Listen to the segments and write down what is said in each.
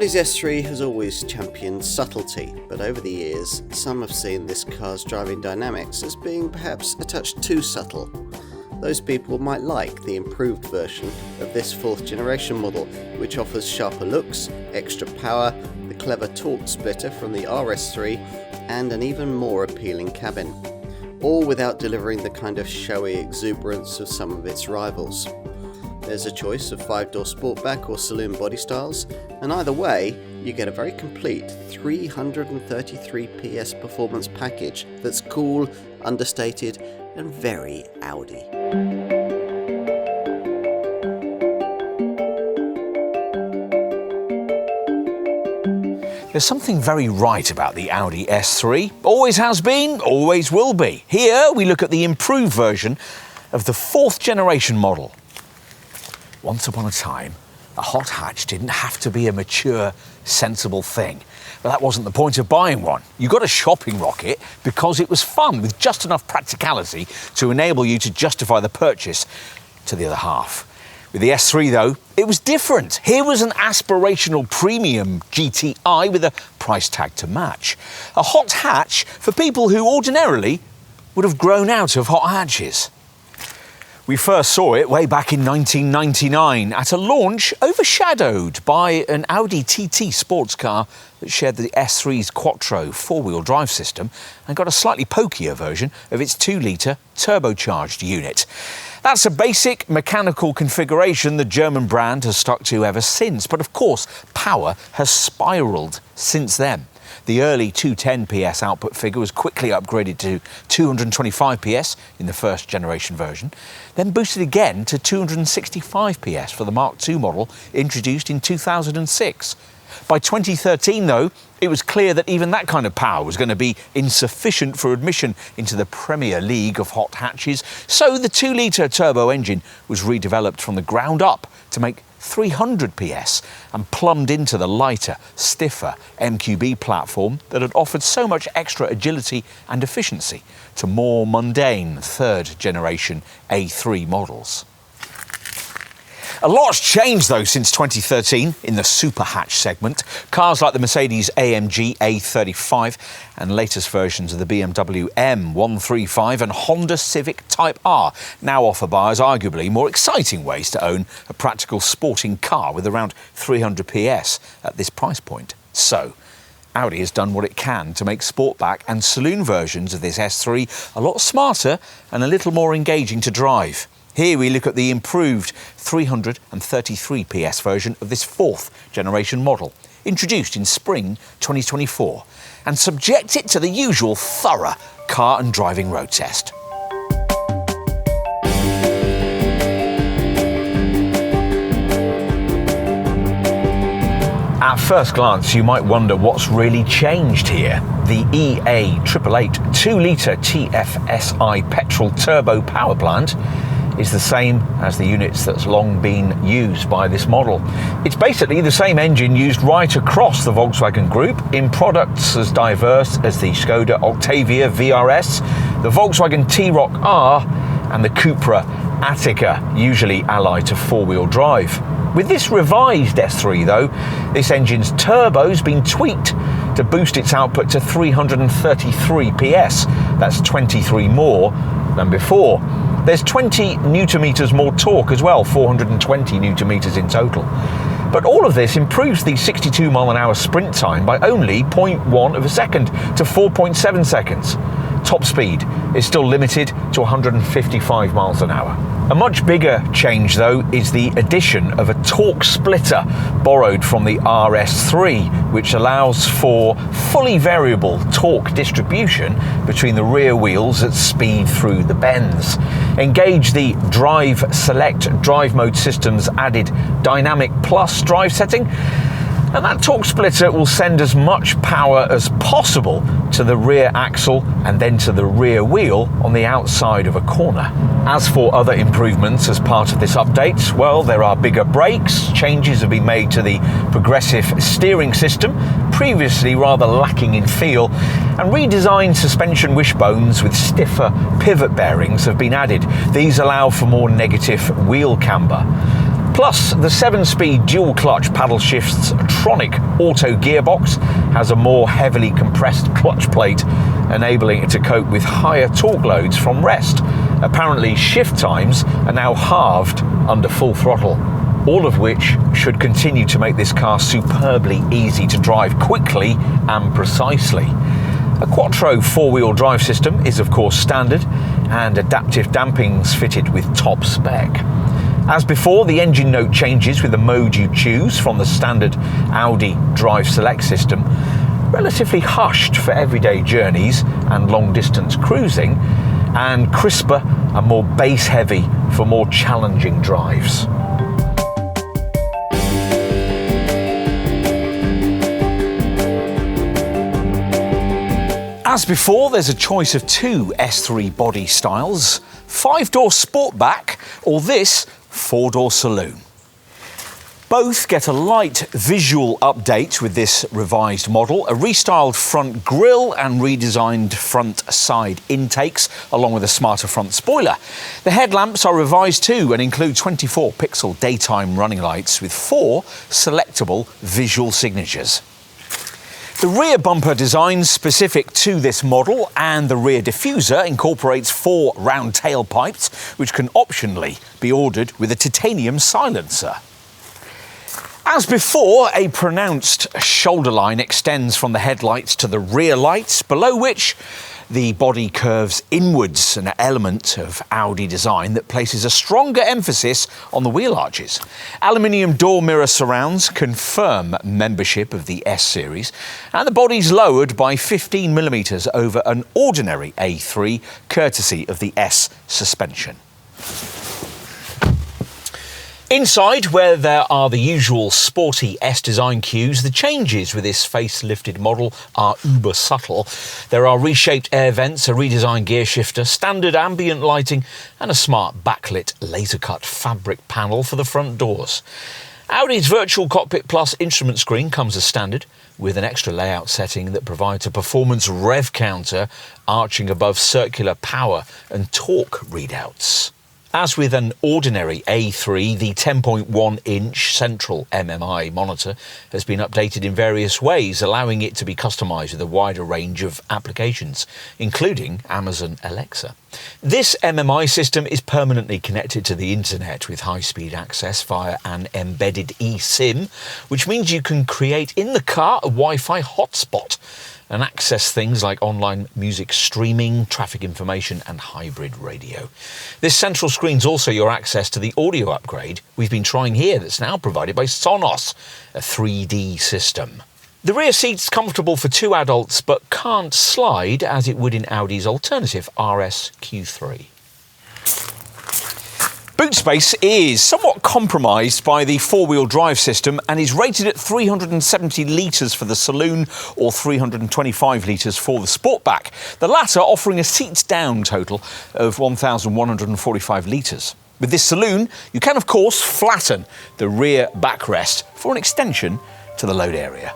Audi's S3 has always championed subtlety, but over the years, some have seen this car's driving dynamics as being perhaps a touch too subtle. Those people might like the improved version of this 4th generation model, which offers sharper looks, extra power, the clever torque splitter from the RS3, and an even more appealing cabin, all without delivering the kind of showy exuberance of some of its rivals. There's a choice of 5-door Sportback or Saloon body styles, and either way, you get a very complete 333 PS performance package that's cool, understated, and very Audi. There's something very right about the Audi S3. Always has been, always will be. Here we look at the improved version of the 4th generation model. Once upon a time, a hot hatch didn't have to be a mature, sensible thing. But that wasn't the point of buying one. You got a shopping rocket because it was fun, with just enough practicality to enable you to justify the purchase to the other half. With the S3 though, it was different. Here was an aspirational premium GTI with a price tag to match. A hot hatch for people who ordinarily would have grown out of hot hatches. We first saw it way back in 1999 at a launch overshadowed by an Audi TT sports car that shared the S3's Quattro 4-wheel drive system and got a slightly pokier version of its 2-litre turbocharged unit. That's a basic mechanical configuration the German brand has stuck to ever since, but of course power has spiralled since then. The early 210 PS output figure was quickly upgraded to 225 PS in the 1st generation version, then boosted again to 265 PS for the Mark II model introduced in 2006. By 2013 though, it was clear that even that kind of power was going to be insufficient for admission into the Premier League of hot hatches, so the 2-litre turbo engine was redeveloped from the ground up to make 300 PS and plumbed into the lighter, stiffer MQB platform that had offered so much extra agility and efficiency to more mundane 3rd generation A3 models. A lot's changed though since 2013 in the super hatch segment. Cars like the Mercedes AMG A35 and latest versions of the BMW M135 and Honda Civic Type R now offer buyers arguably more exciting ways to own a practical sporting car with around 300 PS at this price point. So, Audi has done what it can to make Sportback and Saloon versions of this S3 a lot smarter and a little more engaging to drive. Here we look at the improved 333 PS version of this 4th generation model, introduced in spring 2024, and subject it to the usual thorough car and driving road test. At first glance, you might wonder what's really changed here. The EA888 2-litre TFSI petrol turbo power plant is the same as the units that's long been used by this model. It's basically the same engine used right across the Volkswagen Group in products as diverse as the Skoda Octavia VRS, the Volkswagen T-Roc R and the Cupra Attica, usually allied to 4-wheel drive. With this revised S3 though, this engine's turbo's been tweaked to boost its output to 333 PS. That's 23 more than before. There's 20 Nm more torque as well, 420 Nm in total. But all of this improves the 62 mph sprint time by only 0.1 of a second to 4.7 seconds. Top speed is still limited to 155 miles an hour. A much bigger change though is the addition of a torque splitter borrowed from the RS3, which allows for fully variable torque distribution between the rear wheels at speed through the bends. Engage the Drive Select drive mode system's added Dynamic Plus drive setting, and that torque splitter will send as much power as possible to the rear axle and then to the rear wheel on the outside of a corner. As for other improvements as part of this update, well, there are bigger brakes, changes have been made to the progressive steering system, previously rather lacking in feel, and redesigned suspension wishbones with stiffer pivot bearings have been added. These allow for more negative wheel camber. Plus, the 7-speed dual-clutch paddle shift's Tronic auto gearbox has a more heavily compressed clutch plate, enabling it to cope with higher torque loads from rest. Apparently, shift times are now halved under full throttle, all of which should continue to make this car superbly easy to drive quickly and precisely. A Quattro four-wheel drive system is of course standard, and adaptive damping's fitted with top spec. As before, the engine note changes with the mode you choose from the standard Audi Drive Select system, relatively hushed for everyday journeys and long-distance cruising, and crisper and more bass-heavy for more challenging drives. As before, there's a choice of two S3 body styles, 5-door Sportback or this 4-door Saloon. Both get a light visual update with this revised model, a restyled front grille and redesigned front side intakes, along with a smarter front spoiler. The headlamps are revised too and include 24-pixel daytime running lights with 4 selectable visual signatures. The rear bumper design specific to this model and the rear diffuser incorporates 4 round tailpipes, which can optionally be ordered with a titanium silencer. As before, a pronounced shoulder line extends from the headlights to the rear lights, below which the body curves inwards, an element of Audi design that places a stronger emphasis on the wheel arches. Aluminium door mirror surrounds confirm membership of the S series, and the body's lowered by 15mm over an ordinary A3, courtesy of the S suspension. Inside, where there are the usual sporty S design cues, the changes with this facelifted model are uber subtle. There are reshaped air vents, a redesigned gear shifter, standard ambient lighting, and a smart backlit laser-cut fabric panel for the front doors. Audi's Virtual Cockpit Plus instrument screen comes as standard, with an extra layout setting that provides a performance rev counter arching above circular power and torque readouts. As with an ordinary A3, the 10.1-inch central MMI monitor has been updated in various ways, allowing it to be customised with a wider range of applications, including Amazon Alexa. This MMI system is permanently connected to the internet with high-speed access via an embedded eSIM, which means you can create in the car a Wi-Fi hotspot and access things like online music streaming, traffic information and hybrid radio. This central screen's also your access to the audio upgrade we've been trying here that's now provided by Sonos, a 3D system. The rear seat's comfortable for 2 adults but can't slide as it would in Audi's alternative RS Q3. Boot space is somewhat compromised by the 4-wheel drive system and is rated at 370 litres for the Saloon or 325 litres for the Sportback, the latter offering a seats-down total of 1,145 litres. With this Saloon, you can of course flatten the rear backrest for an extension to the load area.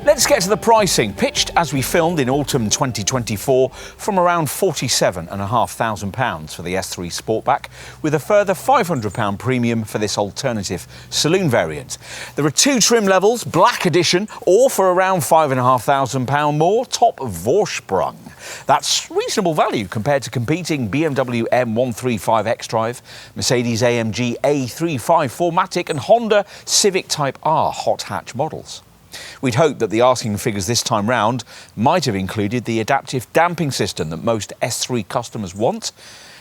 Let's get to the pricing. Pitched as we filmed in autumn 2024 from around £47,500 for the S3 Sportback, with a further £500 premium for this alternative Saloon variant. There are 2 trim levels, Black Edition, or for around £5,500 more, top Vorsprung. That's reasonable value compared to competing BMW M135 xDrive, Mercedes AMG A35 4MATIC and Honda Civic Type R hot hatch models. We'd hoped that the asking figures this time round might have included the adaptive damping system that most S3 customers want,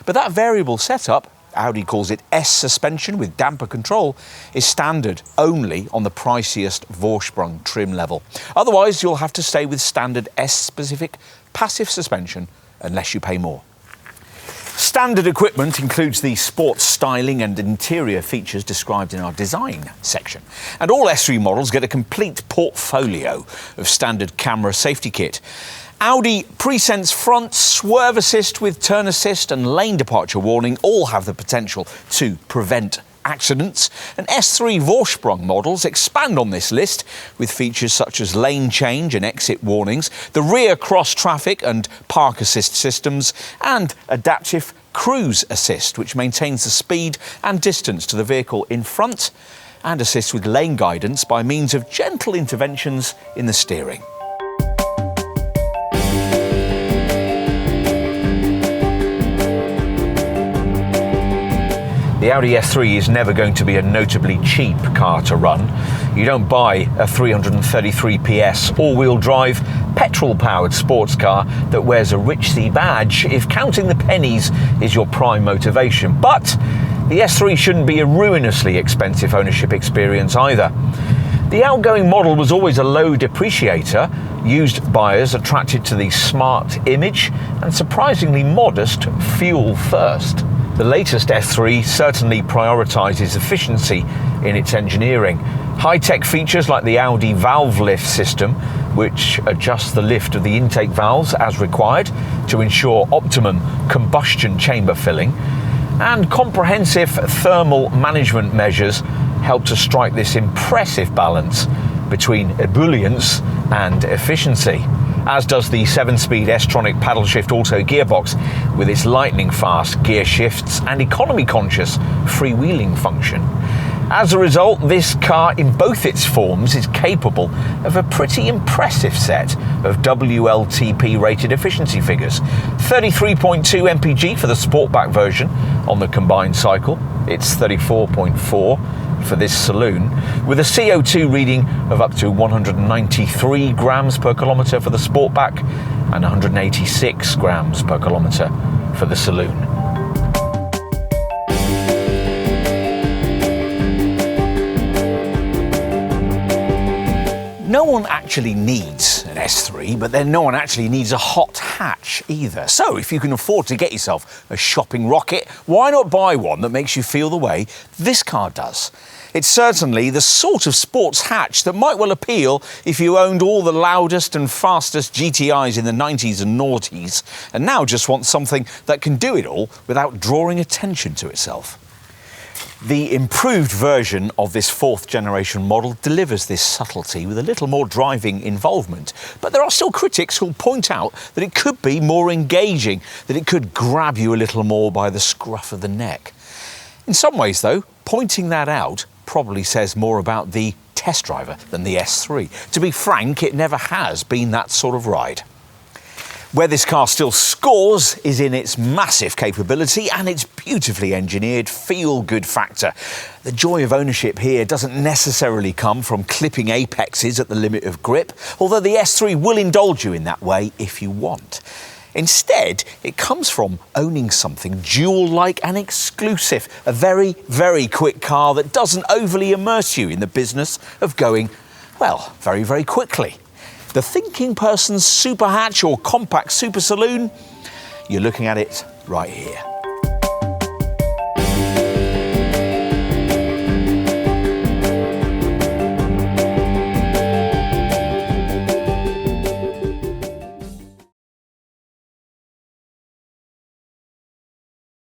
but that variable setup, Audi calls it S suspension with damper control, is standard only on the priciest Vorsprung trim level. Otherwise, you'll have to stay with standard S-specific passive suspension unless you pay more. Standard equipment includes the sports styling and interior features described in our design section. And all S3 models get a complete portfolio of standard camera safety kit. Audi Presense Front, Swerve Assist with Turn Assist and Lane Departure Warning all have the potential to prevent accidents, and S3 Vorsprung models expand on this list with features such as lane change and exit warnings, the rear cross traffic and park assist systems, and adaptive cruise assist, which maintains the speed and distance to the vehicle in front and assists with lane guidance by means of gentle interventions in the steering. The Audi S3 is never going to be a notably cheap car to run. You don't buy a 333 PS all-wheel drive, petrol-powered sports car that wears a Rich C badge if counting the pennies is your prime motivation. But the S3 shouldn't be a ruinously expensive ownership experience either. The outgoing model was always a low depreciator, used buyers attracted to the smart image and surprisingly modest fuel first. The latest S3 certainly prioritises efficiency in its engineering. High-tech features like the Audi valve lift system, which adjusts the lift of the intake valves as required to ensure optimum combustion chamber filling, and comprehensive thermal management measures help to strike this impressive balance between ebullience and efficiency, as does the 7-speed S-tronic paddle shift auto gearbox with its lightning-fast gear shifts and economy-conscious freewheeling function. As a result, this car in both its forms is capable of a pretty impressive set of WLTP-rated efficiency figures. 33.2 mpg for the Sportback version on the combined cycle. It's 34.4 for this Saloon, with a CO2 reading of up to 193 grams per kilometre for the Sportback and 186 grams per kilometre for the Saloon. No one actually needs an S3, but then no one actually needs a hot hatch either. So if you can afford to get yourself a shopping rocket, why not buy one that makes you feel the way this car does? It's certainly the sort of sports hatch that might well appeal if you owned all the loudest and fastest GTIs in the 90s and noughties, and now just want something that can do it all without drawing attention to itself. The improved version of this 4th generation model delivers this subtlety with a little more driving involvement, but there are still critics who'll point out that it could be more engaging, that it could grab you a little more by the scruff of the neck. In some ways though, pointing that out probably says more about the test driver than the S3. To be frank, it never has been that sort of ride. Where this car still scores is in its massive capability and its beautifully engineered feel-good factor. The joy of ownership here doesn't necessarily come from clipping apexes at the limit of grip, although the S3 will indulge you in that way if you want. Instead, it comes from owning something dual-like and exclusive, a very, very quick car that doesn't overly immerse you in the business of going, well, very, very quickly. The thinking person's super hatch or compact super saloon, you're looking at it right here.